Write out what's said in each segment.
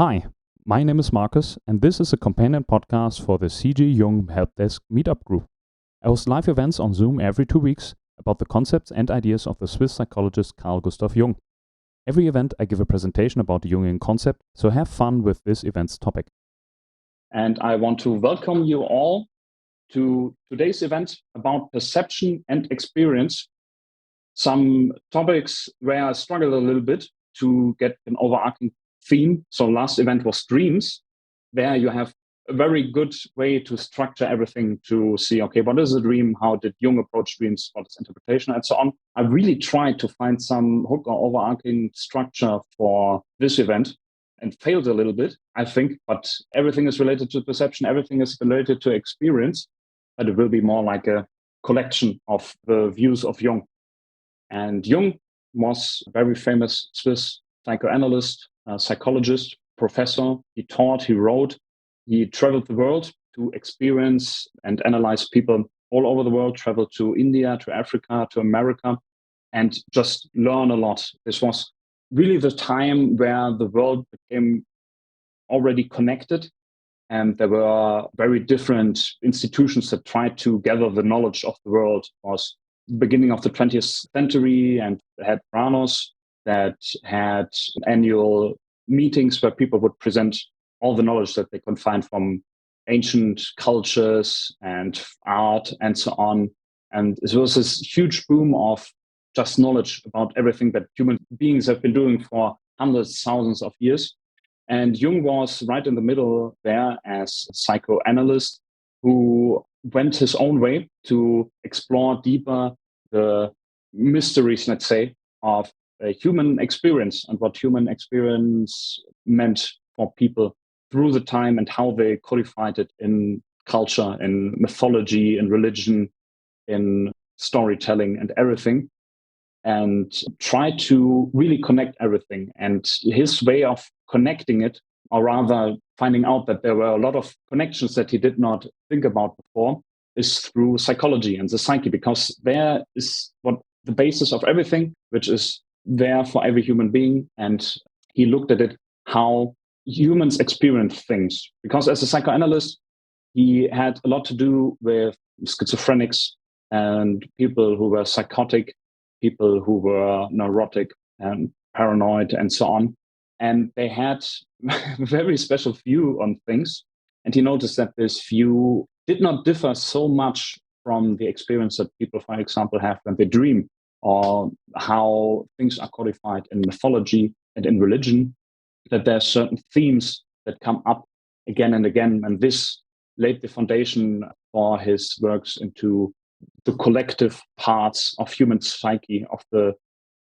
Hi, my name is Marcus, and this is a companion podcast for the C.G. Jung Helpdesk meetup group. I host live events on Zoom every 2 weeks about the concepts and ideas of the Swiss psychologist Carl Gustav Jung. Every event, I give a presentation about the Jungian concept, so have fun with this event's topic. And I want to welcome you all to today's event about perception and experience. Some topics where I struggled a little bit to get an overarching theme. So last event was dreams, where you have a very good way to structure everything to see, okay, what is a dream? How did Jung approach dreams? What is interpretation? And so on. I really tried to find some hook or overarching structure for this event and failed a little bit, I think, but everything is related to perception. Everything is related to experience, but it will be more like a collection of the views of Jung. And Jung was a very famous Swiss psychoanalyst, psychologist, professor. He taught, he wrote, he traveled the world to experience and analyze people all over the world, traveled to India, to Africa, to America, and just learn a lot. This was really the time where the world became already connected, and there were very different institutions that tried to gather the knowledge of the world. It was the beginning of the 20th century, and they had Pranos that had annual meetings where people would present all the knowledge that they could find from ancient cultures and art and so on. And it was this huge boom of just knowledge about everything that human beings have been doing for hundreds, thousands of years. And Jung was right in the middle there as a psychoanalyst who went his own way to explore deeper the mysteries, let's say, of a human experience and what human experience meant for people through the time and how they codified it in culture, in mythology, in religion, in storytelling and everything, and try to really connect everything. And his way of connecting it, or rather finding out that there were a lot of connections that he did not think about before, is through psychology and the psyche, because there is what the basis of everything, which is there for every human being. And he looked at it, how humans experience things. Because as a psychoanalyst, he had a lot to do with schizophrenics and people who were psychotic, people who were neurotic and paranoid and so on. And they had a very special view on things. And he noticed that this view did not differ so much from the experience that people, for example, have when they dream, or how things are codified in mythology and in religion, that there are certain themes that come up again and again. And this laid the foundation for his works into the collective parts of human psyche, of the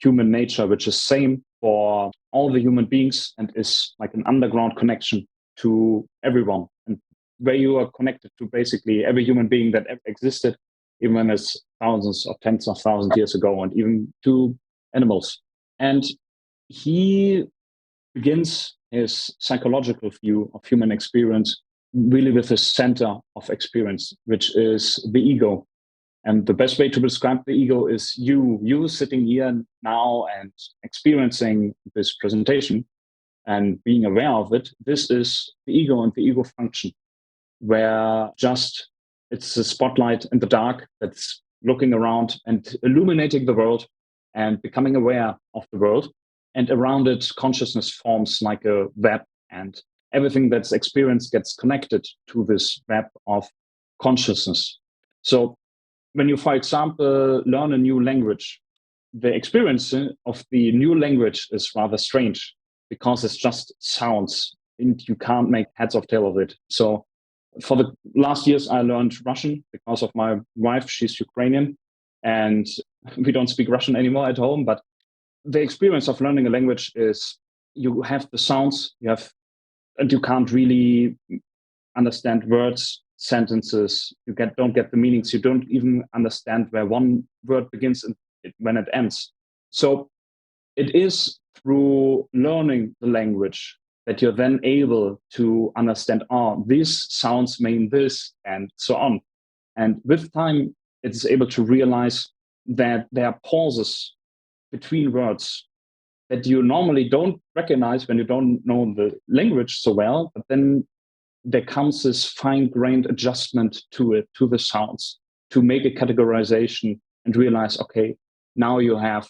human nature, which is same for all the human beings and is like an underground connection to everyone, and where you are connected to basically every human being that ever existed, even when it's thousands or tens of thousands of years ago, and even to animals. And he begins his psychological view of human experience really with the center of experience, which is the ego. And the best way to describe the ego is you sitting here now and experiencing this presentation and being aware of it. This is the ego and the ego function, where just it's a spotlight in the dark that's looking around and illuminating the world and becoming aware of the world. And around it, consciousness forms like a web, and everything that's experienced gets connected to this web of consciousness. So when you, for example, learn a new language, the experience of the new language is rather strange because it's just sounds and you can't make heads or tail of it. So for the last years, I learned Russian because of my wife. She's Ukrainian, and we don't speak Russian anymore at home. But the experience of learning a language is you have the sounds, and you can't really understand words, sentences. You don't get the meanings. You don't even understand where one word begins and when it ends. So it is through learning the language that you're then able to understand, these sounds mean this, and so on. And with time, it's able to realize that there are pauses between words that you normally don't recognize when you don't know the language so well, but then there comes this fine-grained adjustment to it, to the sounds, to make a categorization and realize, okay, now you have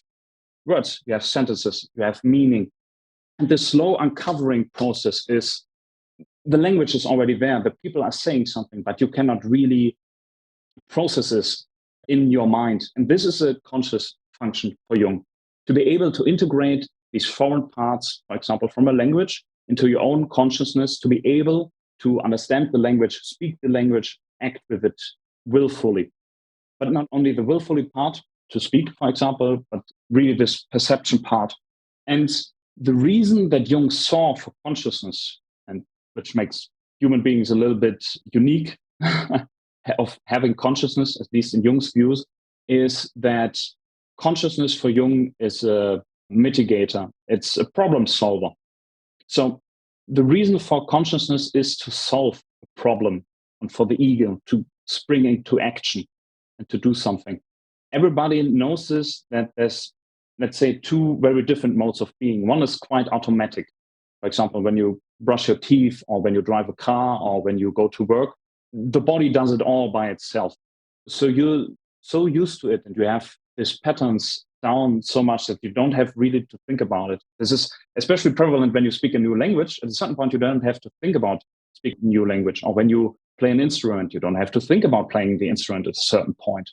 words, you have sentences, you have meaning. And the slow uncovering process is the language is already there. The people are saying something, but you cannot really process this in your mind. And this is a conscious function for Jung, to be able to integrate these foreign parts, for example, from a language into your own consciousness, to be able to understand the language, speak the language, act with it willfully. But not only the willfully part to speak, for example, but really this perception part. And the reason that Jung saw for consciousness, and which makes human beings a little bit unique of having consciousness, at least in Jung's views, is that consciousness for Jung is a mitigator. It's a problem solver. So the reason for consciousness is to solve a problem and for the ego to spring into action and to do something. Everybody knows this, that there's, let's say, two very different modes of being. One is quite automatic. For example, when you brush your teeth or when you drive a car or when you go to work, the body does it all by itself. So you're so used to it and you have these patterns down so much that you don't have really to think about it. This is especially prevalent when you speak a new language. At a certain point, you don't have to think about speaking a new language. Or when you play an instrument, you don't have to think about playing the instrument at a certain point.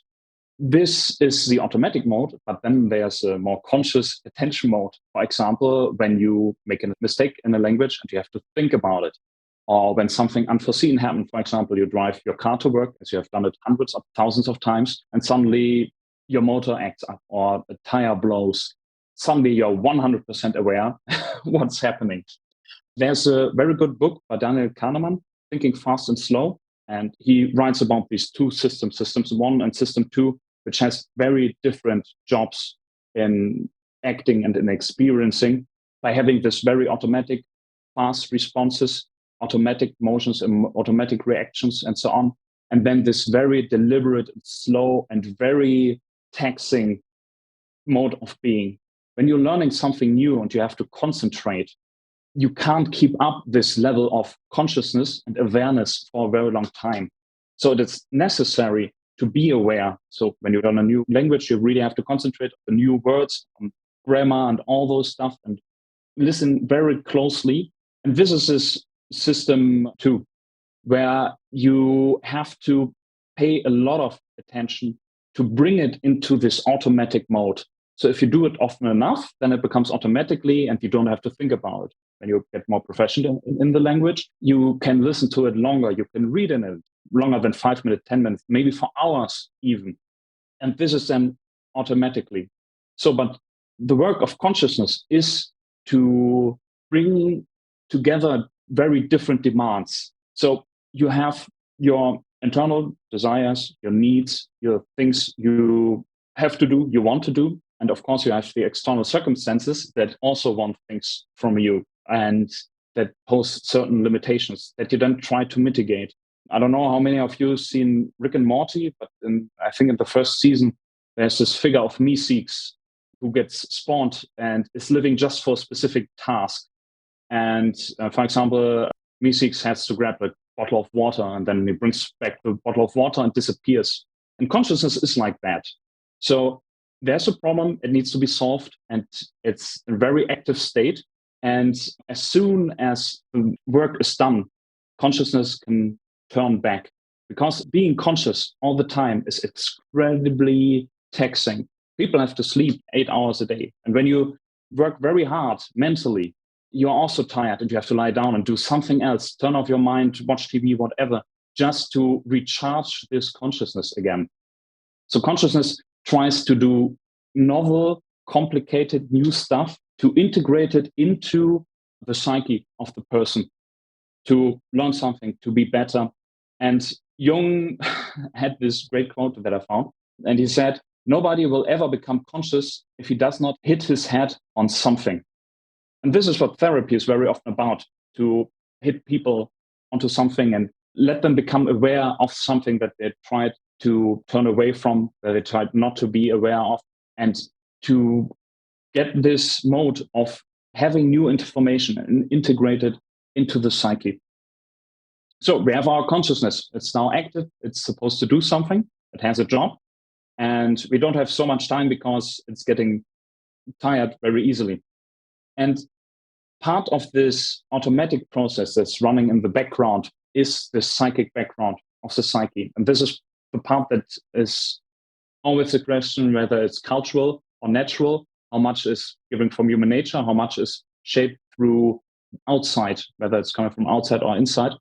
This is the automatic mode, but then there's a more conscious attention mode. For example, when you make a mistake in a language and you have to think about it. Or when something unforeseen happens, for example, you drive your car to work, as you have done it hundreds of thousands of times, and suddenly your motor acts up or a tire blows. Suddenly you're 100% aware what's happening. There's a very good book by Daniel Kahneman, Thinking Fast and Slow, and he writes about these two systems, Systems 1 and System 2, which has very different jobs in acting and in experiencing by having this very automatic, fast responses, automatic motions and automatic reactions and so on. And then this very deliberate, slow, and very taxing mode of being. When you're learning something new and you have to concentrate, you can't keep up this level of consciousness and awareness for a very long time. So it's necessary to be aware. So when you learn a new language, you really have to concentrate on the new words, on grammar and all those stuff, and listen very closely. And this is this System 2, where you have to pay a lot of attention to bring it into this automatic mode. So if you do it often enough, then it becomes automatically and you don't have to think about it. When you get more professional in the language, you can listen to it longer. You can read in it longer than 5 minutes, 10 minutes, maybe for hours even. And this is then automatically. So, but the work of consciousness is to bring together very different demands. So you have your internal desires, your needs, your things you have to do, you want to do. And of course, you have the external circumstances that also want things from you and that pose certain limitations that you then try to mitigate. I don't know how many of you have seen Rick and Morty, but I think in the first season, there's this figure of Meeseeks who gets spawned and is living just for a specific task. And for example, Meeseeks has to grab a bottle of water and then he brings back the bottle of water and disappears. And consciousness is like that. So there's a problem, it needs to be solved, and it's a very active state. And as soon as the work is done, consciousness can turn back. Because being conscious all the time is incredibly taxing. People have to sleep 8 hours a day. And when you work very hard mentally, you're also tired and you have to lie down and do something else, turn off your mind, watch TV, whatever, just to recharge this consciousness again. So consciousness tries to do novel, complicated, new stuff to integrate it into the psyche of the person, to learn something, to be better. And Jung had this great quote that I found, and he said, nobody will ever become conscious if he does not hit his head on something. And this is what therapy is very often about, to hit people onto something and let them become aware of something that they tried to turn away from, that they tried not to be aware of, and to get this mode of having new information and integrate it into the psyche. So we have our consciousness. It's now active. It's supposed to do something. It has a job. And we don't have so much time because it's getting tired very easily. And part of this automatic process that's running in the background is the psychic background of the psyche. And this is the part that is always a question whether it's cultural or natural, how much is given from human nature, how much is shaped through outside, whether it's coming from outside or inside.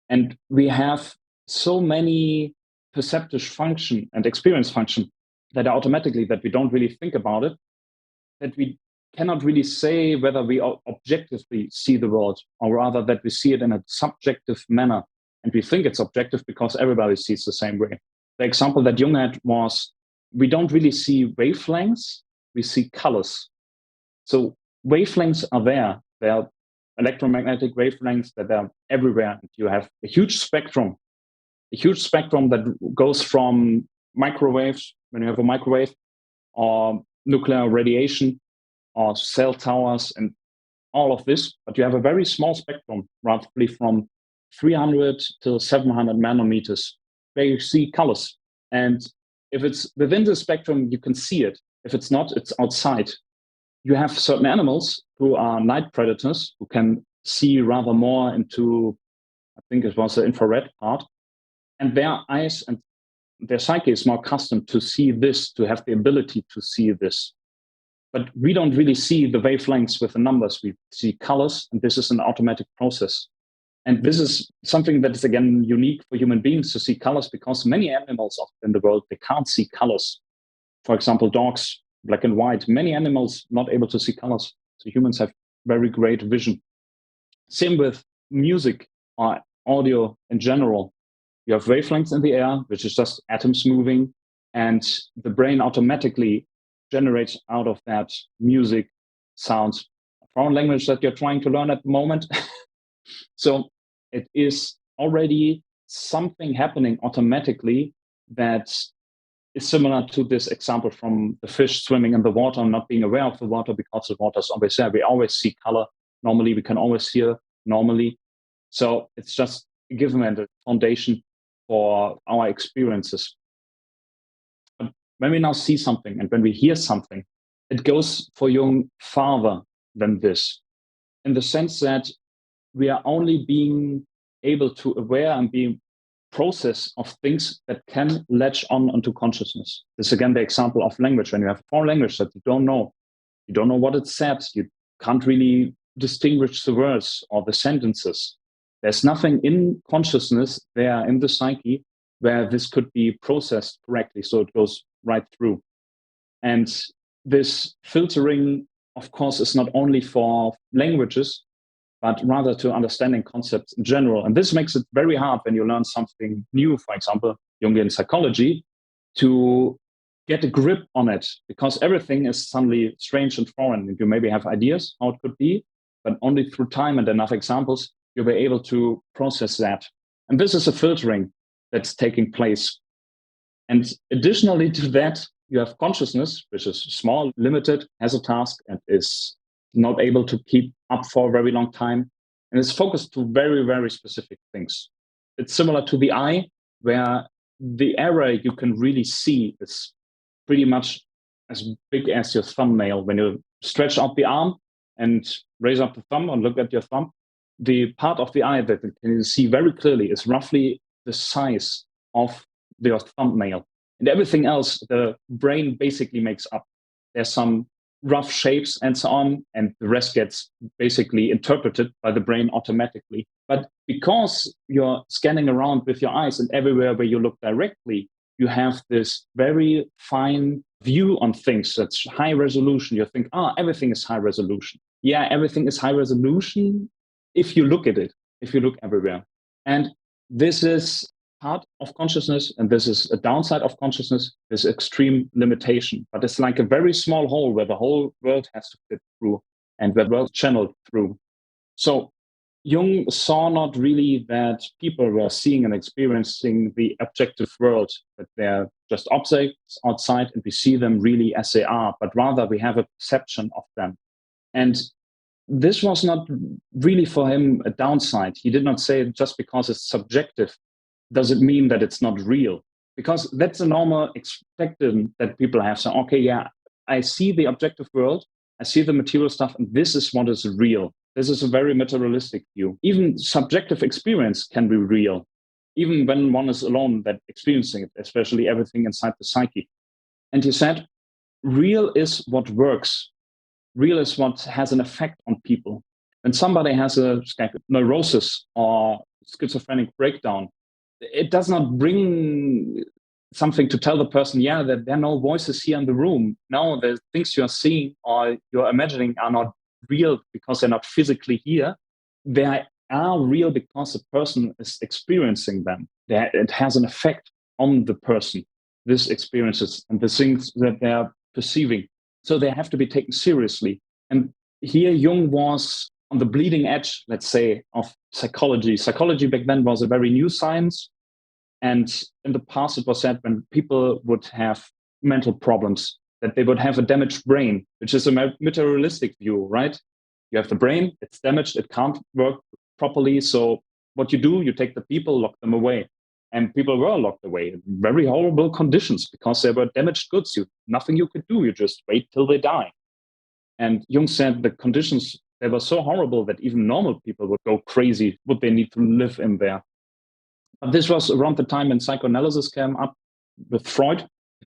And we have so many perceptive function and experience function that are automatically, that we don't really think about it, that we cannot really say whether we objectively see the world, or rather that we see it in a subjective manner. And we think it's objective because everybody sees the same way. The example that Jung had was, we don't really see wavelengths, we see colors. So wavelengths are there. They are electromagnetic wavelengths that are everywhere. You have a huge spectrum that goes from microwaves, when you have a microwave, or nuclear radiation, or cell towers, and all of this. But you have a very small spectrum, roughly from 300 to 700 nanometers, where you see colors. And if it's within the spectrum, you can see it. If it's not, it's outside. You have certain animals who are night predators, who can see rather more into, I think it was the infrared part, and their eyes and their psyche is more accustomed to see this, to have the ability to see this. But we don't really see the wavelengths with the numbers. We see colors, and this is an automatic process. And this is something that is, again, unique for human beings to see colors, because many animals in the world, they can't see colors. For example, dogs, black and white. Many animals not able to see colors. So humans have very great vision. Same with music or audio in general. You have wavelengths in the air, which is just atoms moving, and the brain automatically generates out of that music sounds, a foreign language that you're trying to learn at the moment. So it is already something happening automatically that is similar to this example from the fish swimming in the water and not being aware of the water because the water is always there. We always see color normally. We can always hear normally. So it's just a given and a foundation for our experiences. But when we now see something and when we hear something, it goes for Jung farther than this, in the sense that we are only being able to aware and be process of things that can latch on onto consciousness. This is again the example of language. When you have a foreign language that you don't know what it said, you can't really distinguish the words or the sentences. There's nothing in consciousness there in the psyche where this could be processed correctly, so it goes right through. And this filtering, of course, is not only for languages, but rather to understanding concepts in general. And this makes it very hard when you learn something new, for example, Jungian psychology, to get a grip on it, because everything is suddenly strange and foreign. And you maybe have ideas how it could be, but only through time and enough examples, you'll be able to process that. And this is a filtering that's taking place. And additionally to that, you have consciousness, which is small, limited, has a task, and is not able to keep up for a very long time, and it's focused to very, very specific things. It's similar to the eye, where the area you can really see is pretty much as big as your thumbnail. When you stretch out the arm and raise up the thumb and look at your thumb, the part of the eye that you can see very clearly is roughly the size of your thumbnail. And everything else, the brain basically makes up. There's some rough shapes and so on, and the rest gets basically interpreted by the brain automatically. But because you're scanning around with your eyes, and everywhere where you look directly, you have this very fine view on things that's high resolution. You think, everything is high resolution. Yeah, everything is high resolution if you look at it, if you look everywhere. And this is part of consciousness, and this is a downside of consciousness, this extreme limitation. But it's like a very small hole where the whole world has to fit through and where the world channeled through. So Jung saw not really that people were seeing and experiencing the objective world, that they're just objects outside and we see them really as they are, but rather we have a perception of them. And this was not really for him a downside. He did not say just because it's subjective, does it mean that it's not real? Because that's a normal expectation that people have. So, okay, yeah, I see the objective world, I see the material stuff, and this is what is real. This is a very materialistic view. Even subjective experience can be real, even when one is alone that experiencing it, especially everything inside the psyche. And he said, real is what works. Real is what has an effect on people. When somebody has a neurosis or schizophrenic breakdown, it does not bring something to tell the person, yeah, that there are no voices here in the room. No, the things you are seeing or you're imagining are not real because they're not physically here. They are real because the person is experiencing them. It has an effect on the person, these experiences and the things that they are perceiving. So they have to be taken seriously. And here Jung was on the bleeding edge, let's say, of psychology. Psychology back then was a very new science. And in the past, it was said when people would have mental problems, that they would have a damaged brain, which is a materialistic view, right? You have the brain, it's damaged, it can't work properly. So what you do, you take the people, lock them away. And people were locked away in very horrible conditions because they were damaged goods. Nothing you could do. You just wait till they die. And Jung said the conditions, they were so horrible that even normal people would go crazy. Would they need to live in there? But this was around the time when psychoanalysis came up with Freud.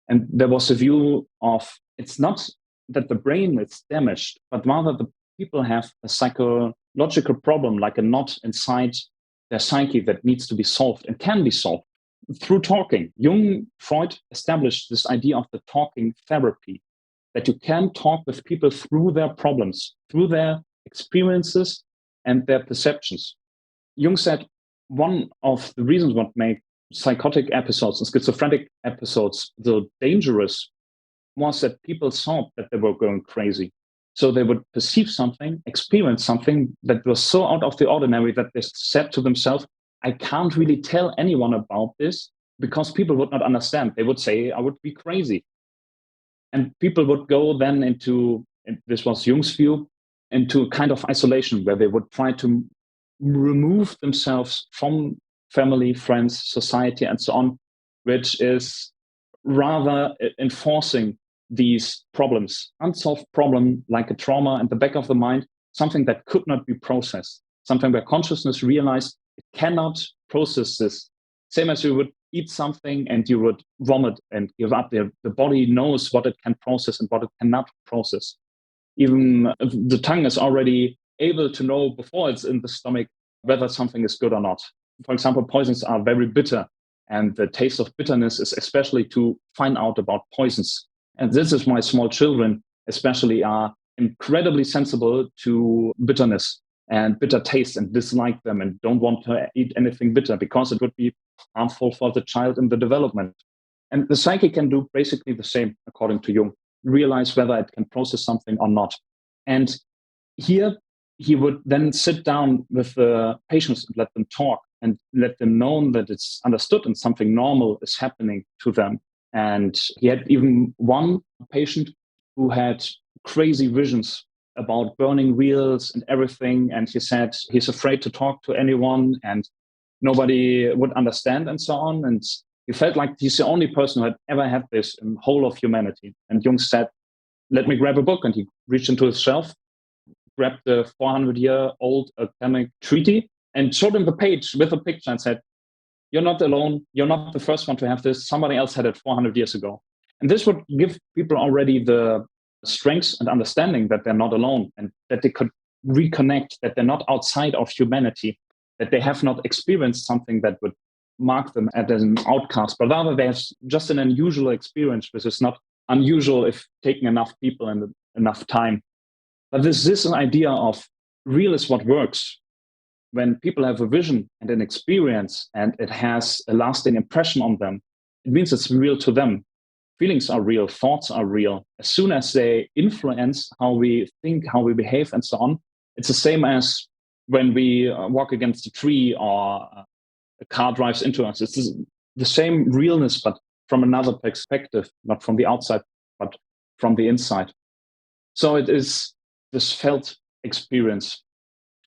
And there was a view of, it's not that the brain is damaged, but rather the people have a psychological problem, like a knot inside their psyche that needs to be solved and can be solved through talking. Freud established this idea of the talking therapy, that you can talk with people through their problems, through their experiences and their perceptions. Jung said one of the reasons what make psychotic episodes and schizophrenic episodes so dangerous was that people thought that they were going crazy. So they would perceive something, experience something that was so out of the ordinary that they said to themselves, I can't really tell anyone about this because people would not understand. They would say, I would be crazy. And people would go then into, and this was Jung's view, into a kind of isolation where they would try to remove themselves from family, friends, society, and so on, which is rather enforcing these problems, unsolved problem like a trauma in the back of the mind, something that could not be processed, something where consciousness realized it cannot process this. Same as you would eat something and you would vomit and give up. The body knows what it can process and what it cannot process. Even the tongue is already able to know before it's in the stomach whether something is good or not. For example, poisons are very bitter, and the taste of bitterness is especially to find out about poisons. And this is why small children especially are incredibly sensible to bitterness and bitter taste and dislike them and don't want to eat anything bitter because it would be harmful for the child in the development. And the psyche can do basically the same, according to Jung, realize whether it can process something or not. And here he would then sit down with the patients and let them talk and let them know that it's understood and something normal is happening to them. And he had even one patient who had crazy visions about burning wheels and everything. And he said he's afraid to talk to anyone and nobody would understand and so on. And he felt like he's the only person who had ever had this in the whole of humanity. And Jung said, let me grab a book. And he reached into his shelf, grabbed the 400-year-old academic treaty and showed him the page with a picture and said, you're not alone. You're not the first one to have this. Somebody else had it 400 years ago. And this would give people already the strength and understanding that they're not alone and that they could reconnect, that they're not outside of humanity, that they have not experienced something that would mark them as an outcast, but rather they have just an unusual experience, which is not unusual if taking enough people and enough time. But this idea of real is what works. When people have a vision and an experience and it has a lasting impression on them, it means it's real to them. Feelings are real, thoughts are real. As soon as they influence how we think, how we behave, and so on, it's the same as when we walk against a tree or a car drives into us. It's the same realness, but from another perspective, not from the outside, but from the inside. So it is this felt experience.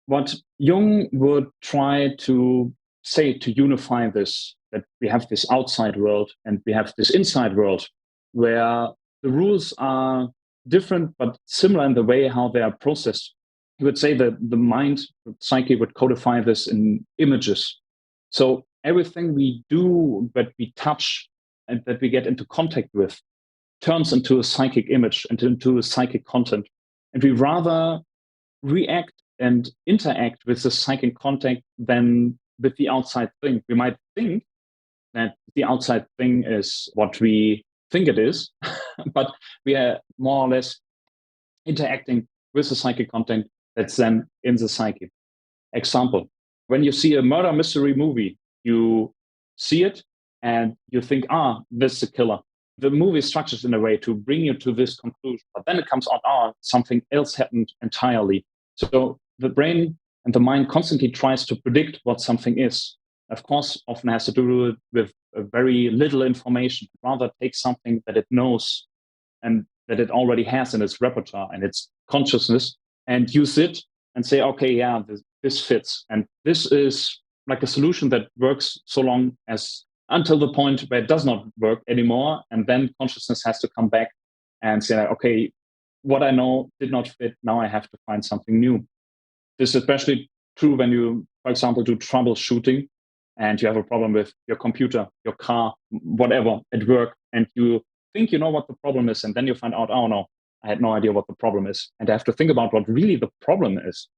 What Jung would try to say to unify this, that we have this outside world and we have this inside world, where the rules are different but similar in the way how they are processed. He would say that the mind, the psyche, would codify this in images. So everything we do, that we touch, and that we get into contact with, turns into a psychic image and into a psychic content. And we rather react and interact with the psychic contact than with the outside thing. We might think that the outside thing is what we think it is, but we are more or less interacting with the psychic content that's then in the psyche. Example, when you see a murder mystery movie, you see it and you think, this is a killer. The movie is structured in a way to bring you to this conclusion, but then it comes out, something else happened entirely. So the brain and the mind constantly tries to predict what something is. Of course, often has to do with very little information. Rather take something that it knows and that it already has in its repertoire and its consciousness, and use it and say, okay, yeah, this fits. And this is like a solution that works so long as until the point where it does not work anymore. And then consciousness has to come back and say, okay, what I know did not fit. Now I have to find something new. This is especially true when you, for example, do troubleshooting and you have a problem with your computer, your car, whatever at work, and you think you know what the problem is, and then you find out, oh no, I had no idea what the problem is. And I have to think about what really the problem is.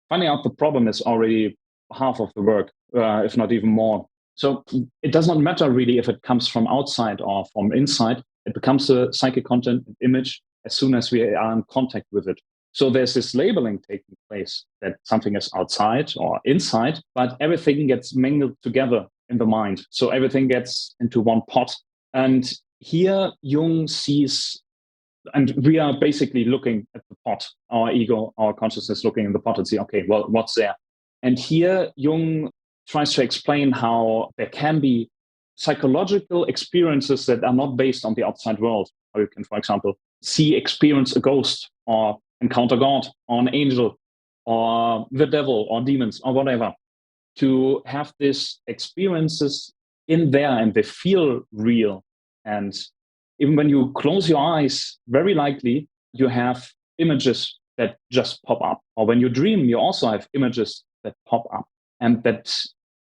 Finding out the problem is already half of the work, if not even more. So it does not matter really if it comes from outside or from inside. It becomes a psychic content image as soon as we are in contact with it. So there's this labeling taking place that something is outside or inside, but everything gets mingled together in the mind. So everything gets into one pot. And here Jung sees, and we are basically looking at the pot, our ego, our consciousness looking in the pot and see, okay, well, what's there? And here Jung tries to explain how there can be psychological experiences that are not based on the outside world. How you can, for example, experience a ghost or encounter God or an angel or the devil or demons or whatever. To have these experiences in there and they feel real. And even when you close your eyes, very likely you have images that just pop up. Or when you dream, you also have images that pop up and that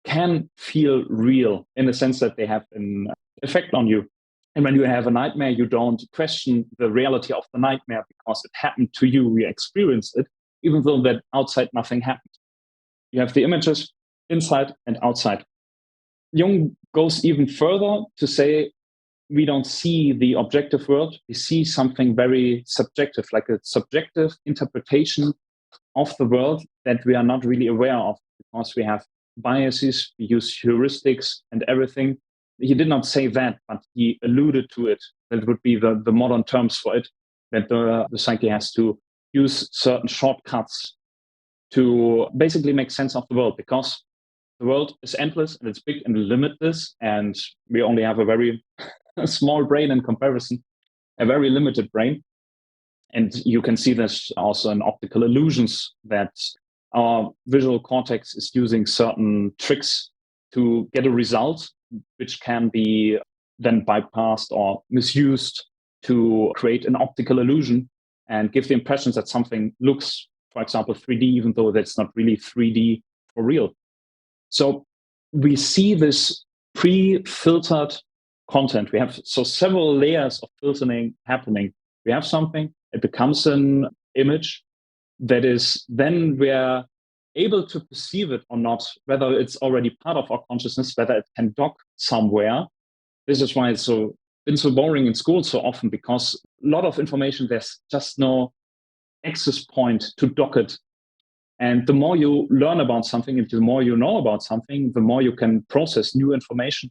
can feel real in the sense that they have an effect on you. And when you have a nightmare, you don't question the reality of the nightmare because it happened to you, you experienced it, even though that outside nothing happened. You have the images inside and outside. Jung goes even further to say we don't see the objective world, we see something very subjective, like a subjective interpretation of the world that we are not really aware of because we have biases, we use heuristics and everything. He did not say that, but he alluded to it. That would be the modern terms for it, that the psyche has to use certain shortcuts to basically make sense of the world, because the world is endless and it's big and limitless, and we only have a very small brain in comparison, a very limited brain. And you can see this also in optical illusions, that our visual cortex is using certain tricks to get a result, which can be then bypassed or misused to create an optical illusion and give the impressions that something looks, for example, 3D, even though that's not really 3D for real. So we see this pre-filtered content. We have several layers of filtering happening. We have something, it becomes an image that is then we're able to perceive it or not, whether it's already part of our consciousness, whether it can dock somewhere. This is why it's been so boring in school so often, because a lot of information, there's just no access point to dock it. And the more you learn about something, and the more you know about something, the more you can process new information,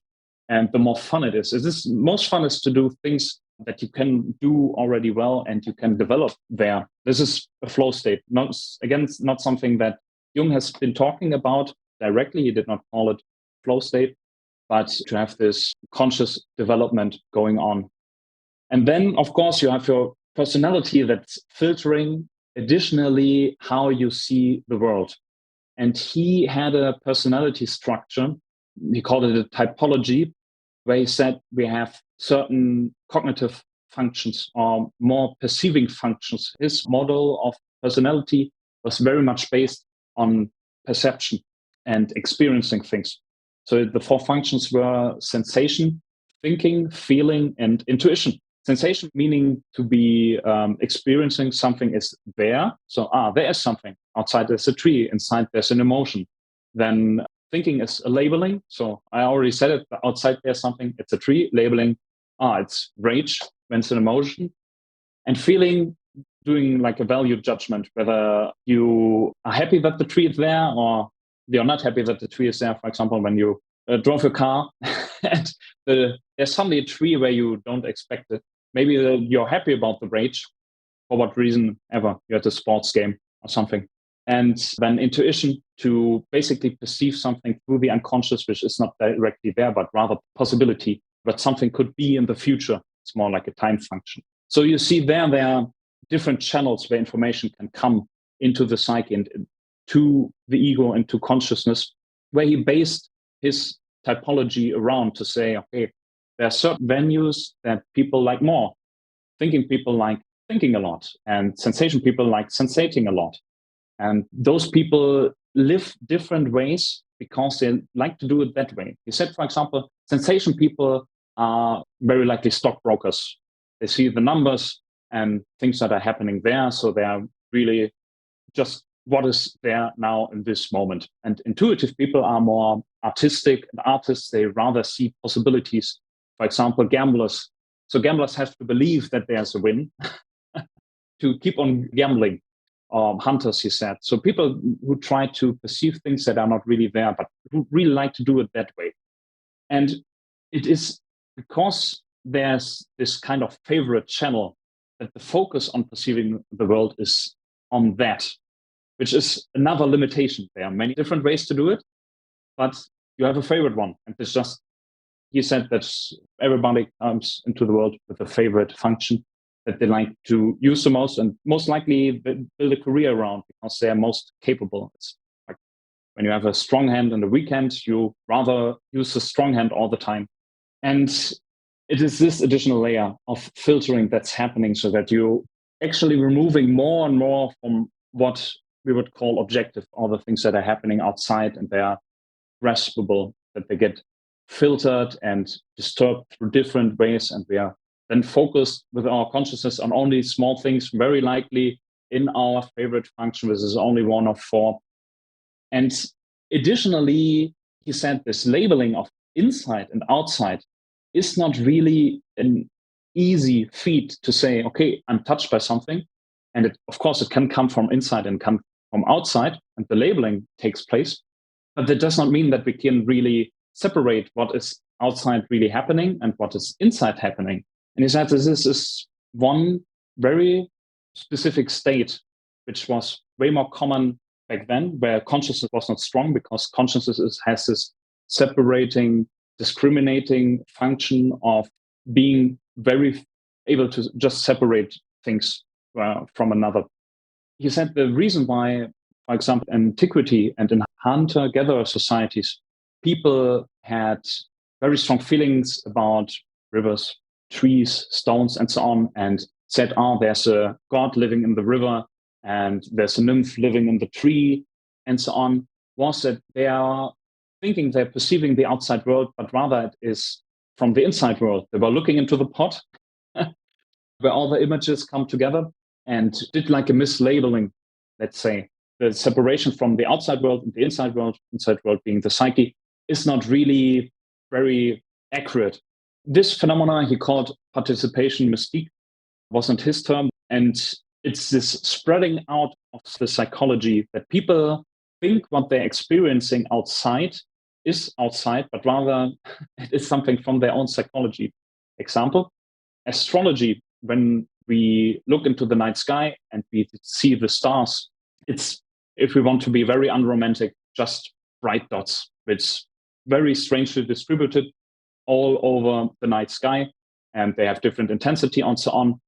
and the more fun it is. Most fun is to do things that you can do already well and you can develop there. This is a flow state. Not something that Jung has been talking about directly. He did not call it flow state, but to have this conscious development going on. And then, of course, you have your personality that's filtering additionally how you see the world. And he had a personality structure. He called it a typology, where he said we have certain cognitive functions or more perceiving functions. His model of personality was very much based on perception and experiencing things. So the four functions were sensation, thinking, feeling, and intuition. Sensation meaning to be experiencing something is there. So, there is something. Outside there's a tree, inside there's an emotion. Then thinking is a labeling. So I already said it, outside there's something, it's a tree. Labeling, it's rage when it's an emotion. And feeling, doing like a value judgment, whether you are happy that the tree is there or you're not happy that the tree is there. For example, when you drove your car and there's suddenly a tree where you don't expect it. Maybe you're happy about the rage for what reason ever. You're at a sports game or something. And then intuition, to basically perceive something through the unconscious, which is not directly there, but rather possibility, but something could be in the future. It's more like a time function. So you see there are different channels where information can come into the psyche and to the ego and to consciousness, where he based his typology around to say, okay, there are certain venues that people like more. Thinking people like thinking a lot, and sensation people like sensating a lot. And those people live different ways because they like to do it that way. He said, for example, sensation people are very likely stockbrokers. They see the numbers and things that are happening there. So they are really just what is there now in this moment. And intuitive people are more artistic and artists. They rather see possibilities. For example, gamblers. So gamblers have to believe that there's a win to keep on gambling. Hunters, he said. So people who try to perceive things that are not really there, but who really like to do it that way. And it is because there's this kind of favorite channel that the focus on perceiving the world is on that, which is another limitation. There are many different ways to do it, but you have a favorite one. And it's just, he said that everybody comes into the world with a favorite function that they like to use the most and most likely build a career around because they are most capable. It's like when you have a strong hand and a weak hand, you rather use the strong hand all the time. And it is this additional layer of filtering that's happening so that you actually removing more and more from what we would call objective, all the things that are happening outside, and they are graspable, that they get filtered and disturbed through different ways, and we are then focused with our consciousness on only small things, very likely in our favorite function, which is only one of four. And additionally, he said this labeling of inside and outside is not really an easy feat to say, okay, I'm touched by something. And it, of course, it can come from inside and come from outside, and the labeling takes place. But that does not mean that we can really separate what is outside really happening and what is inside happening. And he said this is one very specific state, which was way more common back then, where consciousness was not strong, because consciousness has this separating, discriminating function of being very able to just separate things from another. He said the reason why, for example, in antiquity and in hunter-gatherer societies, people had very strong feelings about rivers, trees, stones, and so on, and said, there's a god living in the river, and there's a nymph living in the tree, and so on, was that they are thinking they're perceiving the outside world, but rather it is from the inside world. They were looking into the pot where all the images come together and did like a mislabeling, let's say. The separation from the outside world and the inside world being the psyche, is not really very accurate. This phenomena he called participation mystique, wasn't his term. And it's this spreading out of the psychology that people think what they're experiencing outside is outside, but rather it is something from their own psychology. Example, astrology. When we look into the night sky and we see the stars, it's if we want to be very unromantic, just bright dots, which very strangely distributed all over the night sky, and they have different intensity and so on.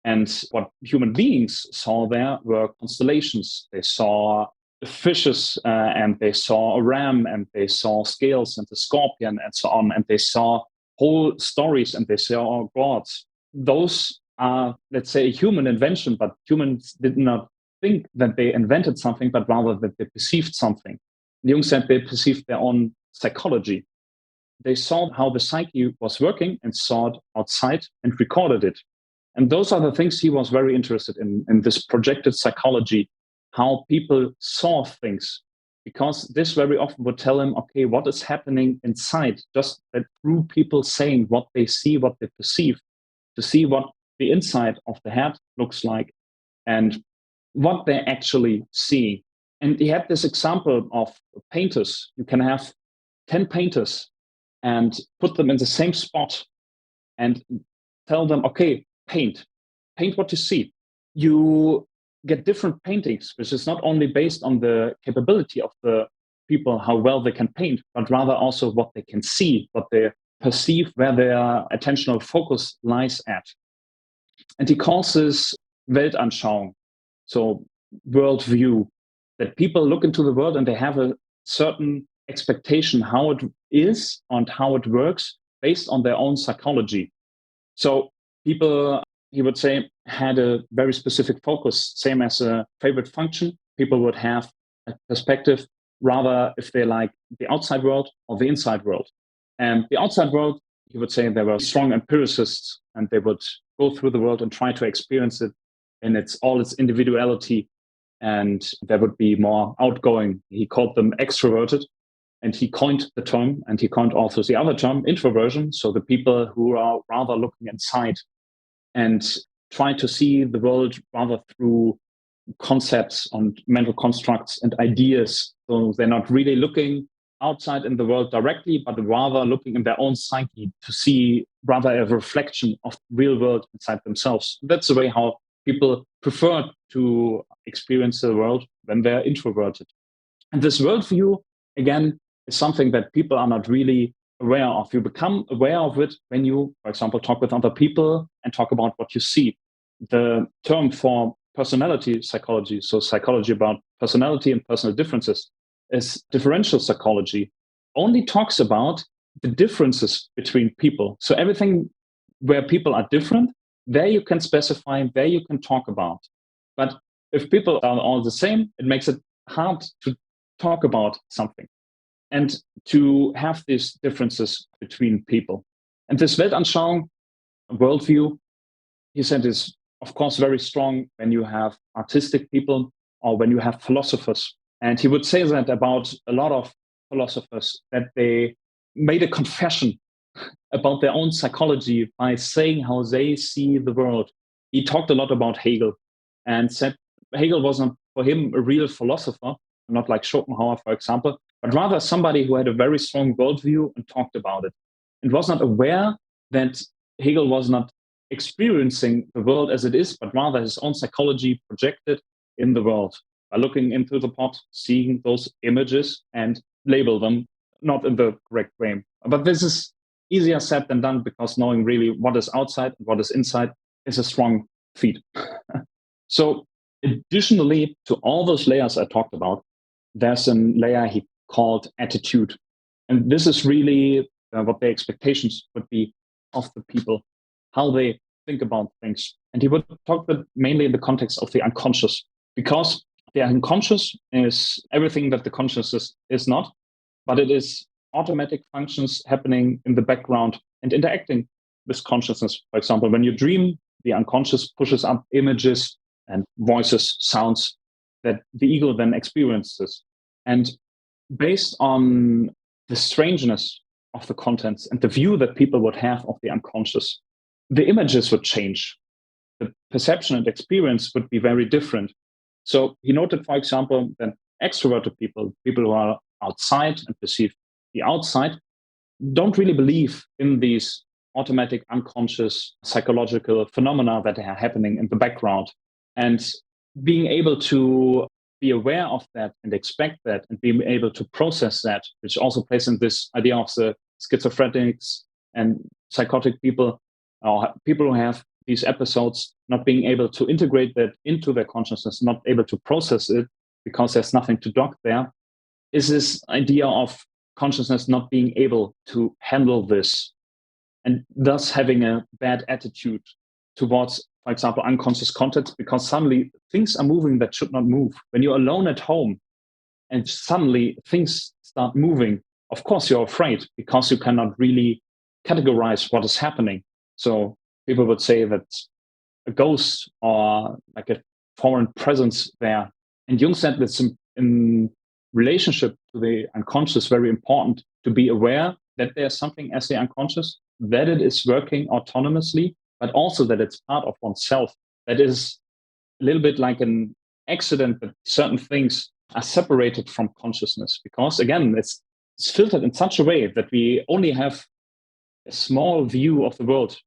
And what human beings saw there were constellations. They saw the fishes, and they saw a ram, and they saw scales and the scorpion and so on. And they saw whole stories, and they saw gods. Those are, let's say, a human invention, but humans did not think that they invented something, but rather that they perceived something. Jung said they perceived their own psychology. They saw how the psyche was working and saw it outside and recorded it. And those are the things he was very interested in this projected psychology, how people saw things, because this very often would tell him, okay, what is happening inside? Just that through people saying what they see, what they perceive, to see what the inside of the head looks like and what they actually see. And he had this example of painters. You can have 10 painters and put them in the same spot and tell them, okay, paint what you see. You get different paintings, which is not only based on the capability of the people, how well they can paint, but rather also what they can see, what they perceive, where their attentional focus lies at. And he calls this Weltanschauung, so worldview, that people look into the world and they have a certain expectation how it is and how it works based on their own psychology. So people, he would say, had a very specific focus, same as a favorite function. People would have a perspective rather if they like the outside world or the inside world. And the outside world, he would say, they were strong empiricists, and they would go through the world and try to experience it in all its individuality. And they would be more outgoing. He called them extroverted. And he coined the term, and he coined also the other term, introversion. So the people who are rather looking inside and try to see the world rather through concepts and mental constructs and ideas. So they're not really looking outside in the world directly, but rather looking in their own psyche to see rather a reflection of the real world inside themselves. That's the way how people prefer to experience the world when they're introverted. And this worldview, again, is something that people are not really aware of. You become aware of it when you, for example, talk with other people and talk about what you see. The term for personality psychology, so psychology about personality and personal differences, is differential psychology, only talks about the differences between people. So everything where people are different, there you can specify, there you can talk about. But if people are all the same, it makes it hard to talk about something and to have these differences between people. And this Weltanschauung, worldview, he said, is of course very strong when you have artistic people or when you have philosophers. And he would say that about a lot of philosophers, that they made a confession about their own psychology by saying how they see the world. He talked a lot about Hegel and said Hegel wasn't for him a real philosopher, not like Schopenhauer, for example, but rather somebody who had a very strong worldview and talked about it and was not aware that Hegel was not experiencing the world as it is, but rather his own psychology projected in the world by looking into the pot, seeing those images and label them not in the correct way. But this is easier said than done, because knowing really what is outside and what is inside is a strong feat. So additionally to all those layers I talked about, there's a layer he called attitude. And this is really what the expectations would be of the people, how they think about things. And he would talk about mainly in the context of the unconscious, because the unconscious is everything that the conscious is not, but it is automatic functions happening in the background and interacting with consciousness. For example, when you dream, the unconscious pushes up images and voices, sounds that the ego then experiences. And based on the strangeness of the contents and the view that people would have of the unconscious, the images would change. The perception and experience would be very different. So he noted, for example, that extroverted people who are outside and perceive the outside, don't really believe in these automatic, unconscious psychological phenomena that are happening in the background. And being able to be aware of that and expect that and be able to process that, which also plays in this idea of the schizophrenics and psychotic people, or people who have these episodes, not being able to integrate that into their consciousness, not able to process it because there's nothing to dock there, is this idea of consciousness not being able to handle this, and thus having a bad attitude towards, for example, unconscious context, because suddenly things are moving that should not move. When you're alone at home and suddenly things start moving, of course you're afraid because you cannot really categorize what is happening. So people would say that a ghost or like a foreign presence there. And Jung said that in relationship to the unconscious, very important to be aware that there's something as the unconscious, that it is working autonomously, but also that it's part of oneself. That is a little bit like an accident that certain things are separated from consciousness, because again, it's filtered in such a way that we only have a small view of the world.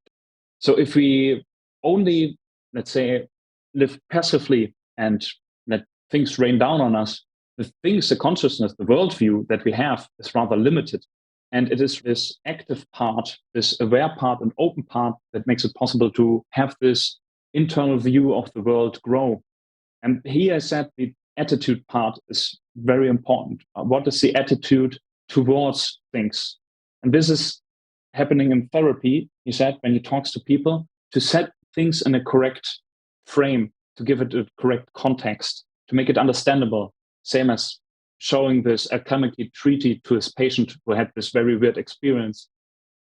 So if we only, let's say, live passively and let things rain down on us, the consciousness, the worldview that we have is rather limited. And it is this active part, this aware part and open part that makes it possible to have this internal view of the world grow. And here I said the attitude part is very important. What is the attitude towards things? And this is happening in therapy, he said, when he talks to people, to set things in a correct frame, to give it a correct context, to make it understandable, same as showing this alchemical treaty to his patient who had this very weird experience,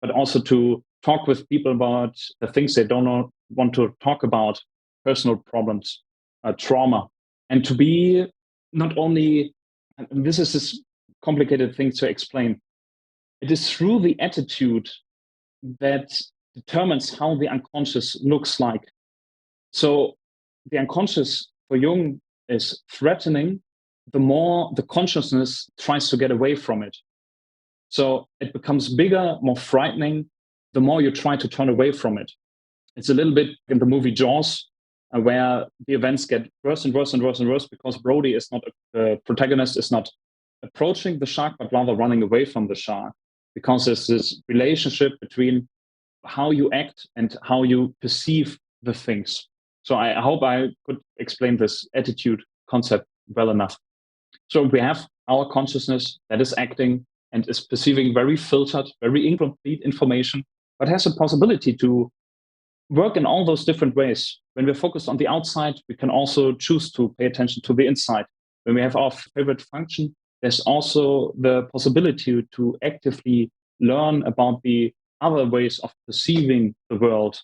but also to talk with people about the things they don't want to talk about, personal problems, trauma, and to be not only, and this is this complicated thing to explain, it is through the attitude that determines how the unconscious looks like. So the unconscious for Jung is threatening the more the consciousness tries to get away from it. So it becomes bigger, more frightening, the more you try to turn away from it. It's a little bit in the movie Jaws, where the events get worse and worse and worse and worse because Brody is not, the protagonist is not approaching the shark, but rather running away from the shark, because there's this relationship between how you act and how you perceive the things. So I hope I could explain this attitude concept well enough. So we have our consciousness that is acting and is perceiving very filtered, very incomplete information, but has a possibility to work in all those different ways. When we're focused on the outside, we can also choose to pay attention to the inside. When we have our favorite function, there's also the possibility to actively learn about the other ways of perceiving the world,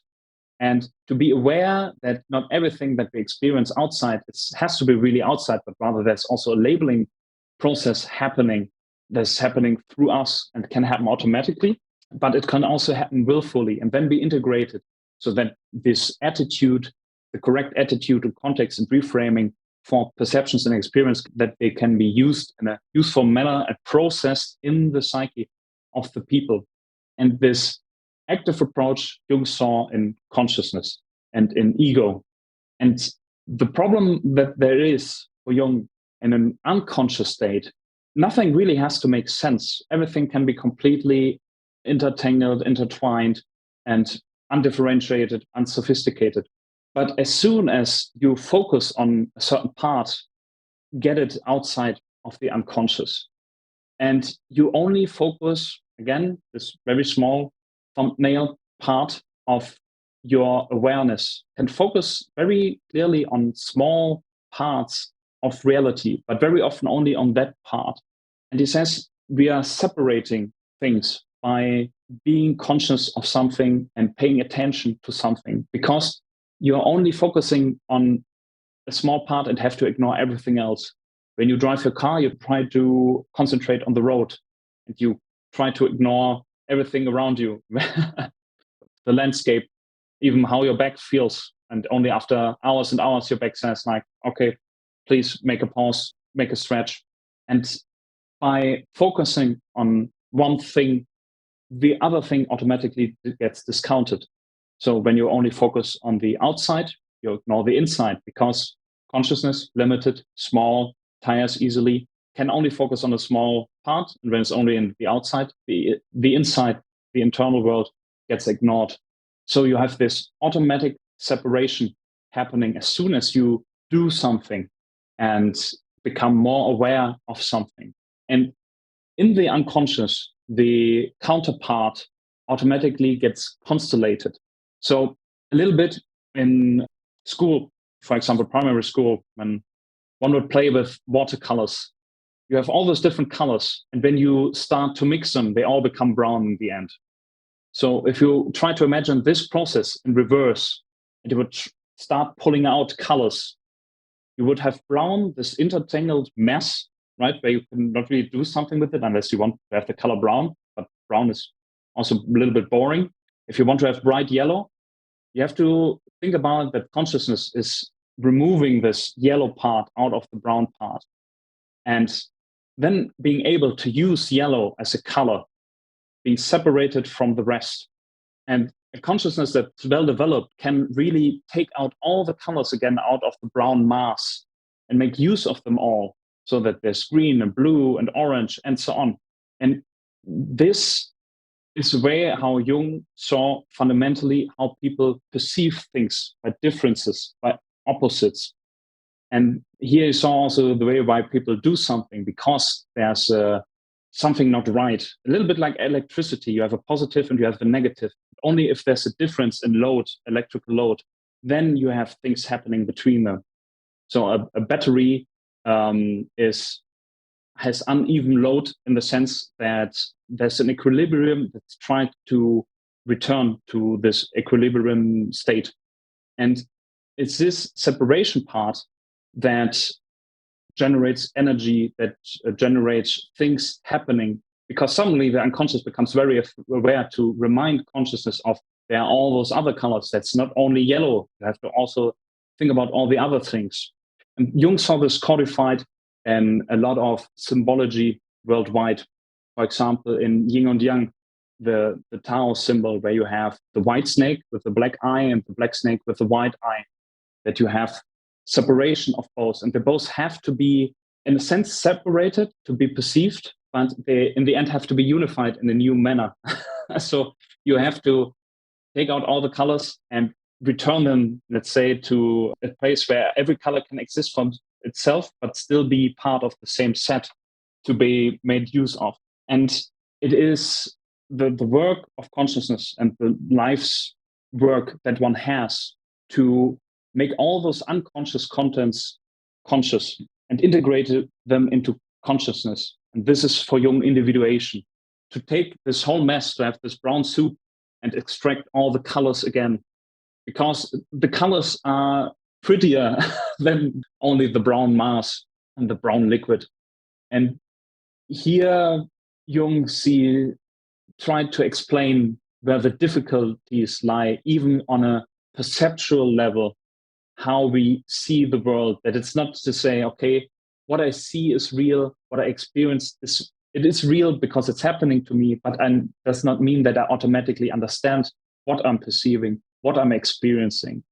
and to be aware that not everything that we experience outside has to be really outside, but rather there's also a labeling process happening that's happening through us and can happen automatically, but it can also happen willfully and then be integrated, so that this attitude, the correct attitude and context and reframing for perceptions and experience, that they can be used in a useful manner and processed in the psyche of the people. And this active approach Jung saw in consciousness and in ego. And the problem that there is for Jung in an unconscious state, nothing really has to make sense. Everything can be completely intertangled, intertwined, and undifferentiated, unsophisticated. But as soon as you focus on a certain part, get it outside of the unconscious, and you only focus, again, this very small thumbnail part of your awareness, can focus very clearly on small parts of reality, but very often only on that part. And he says we are separating things by being conscious of something and paying attention to something, because you're only focusing on a small part and have to ignore everything else. When you drive your car, you try to concentrate on the road and you try to ignore everything around you, the landscape, even how your back feels. And only after hours and hours, your back says like, okay, please make a pause, make a stretch. And by focusing on one thing, the other thing automatically gets discounted. So when you only focus on the outside, you ignore the inside, because consciousness, limited, small, tires easily, can only focus on a small part. And when it's only in the outside, the inside, the internal world gets ignored. So you have this automatic separation happening as soon as you do something and become more aware of something. And in the unconscious, the counterpart automatically gets constellated. So a little bit in school, for example, primary school, when one would play with watercolors, you have all those different colors. And when you start to mix them, they all become brown in the end. So if you try to imagine this process in reverse, and you would start pulling out colors, you would have brown, this intertangled mess, right, where you cannot really do something with it unless you want to have the color brown, but brown is also a little bit boring. If you want to have bright yellow, you have to think about that consciousness is removing this yellow part out of the brown part. And then being able to use yellow as a color, being separated from the rest. And a consciousness that's well developed can really take out all the colors again out of the brown mass and make use of them all, so that there's green and blue and orange and so on. And this is the way how Jung saw fundamentally how people perceive things, by differences, by opposites. And here he saw also the way why people do something, because there's something not right. A little bit like electricity, you have a positive and you have a negative. Only if there's a difference in load, electrical load, then you have things happening between them. So a battery has uneven load in the sense that there's an equilibrium that's trying to return to this equilibrium state. And it's this separation part that generates energy, that generates things happening, because suddenly the unconscious becomes very aware to remind consciousness of there are all those other colors. That's not only yellow. You have to also think about all the other things. And Jung saw this codified in a lot of symbology worldwide. For example, in Yin and Yang, the Tao symbol, where you have the white snake with the black eye and the black snake with the white eye, that you have separation of both. And they both have to be, in a sense, separated to be perceived, but they, in the end, have to be unified in a new manner. So you have to take out all the colors and return them, let's say, to a place where every color can exist from itself, but still be part of the same set to be made use of. And it is the work of consciousness and the life's work that one has to make all those unconscious contents conscious and integrate them into consciousness. And this is for Jung individuation, to take this whole mess, to have this brown soup and extract all the colors again, because the colors are prettier than only the brown mass and the brown liquid. And here Jung tried to explain where the difficulties lie, even on a perceptual level, how we see the world, that it's not to say, okay, what I see is real, what I experience is real because it's happening to me, but does not mean that I automatically understand what I'm perceiving, what I'm experiencing.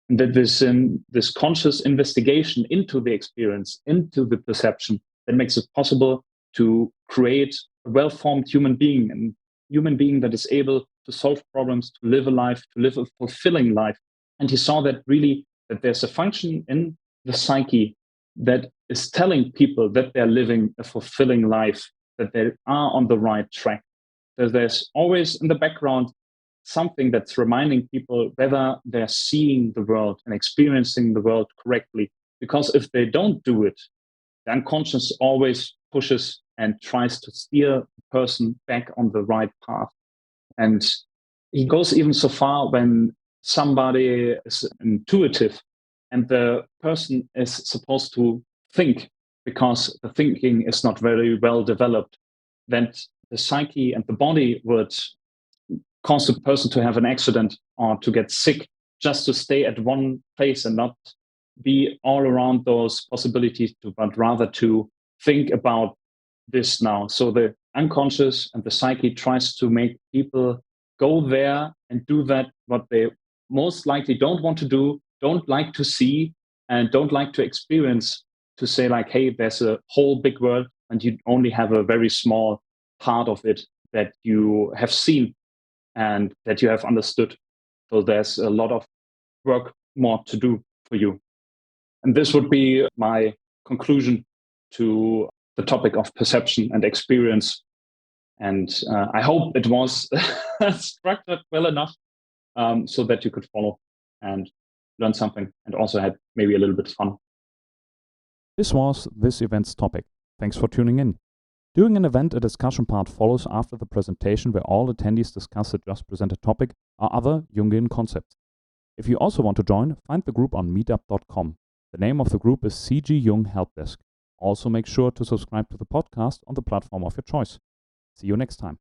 And that this conscious investigation into the experience, into the perception, that makes it possible to create a well-formed human being, and human being that is able to solve problems, to live a life, to live a fulfilling life. And he saw that really, that there's a function in the psyche that is telling people that they're living a fulfilling life, that they are on the right track. That there's always in the background something that's reminding people whether they're seeing the world and experiencing the world correctly. Because if they don't do it, the unconscious always pushes and tries to steer the person back on the right path. And he goes even so far when somebody is intuitive and the person is supposed to think, because the thinking is not very well developed, then the psyche and the body would cause the person to have an accident or to get sick, just to stay at one place and not be all around those possibilities, but rather to think about this now. So the unconscious and the psyche tries to make people go there and do that what they most likely don't want to do, don't like to see, and don't like to experience, to say like, hey, there's a whole big world and you only have a very small part of it that you have seen and that you have understood. So there's a lot of work more to do for you. And this would be my conclusion to the topic of perception and experience. And I hope it was structured well enough so that you could follow and learn something and also had maybe a little bit of fun. This was this event's topic. Thanks for tuning in. During an event, a discussion part follows after the presentation where all attendees discuss the just presented topic or other Jungian concepts. If you also want to join, find the group on meetup.com. The name of the group is CG Jung Helpdesk. Also make sure to subscribe to the podcast on the platform of your choice. See you next time.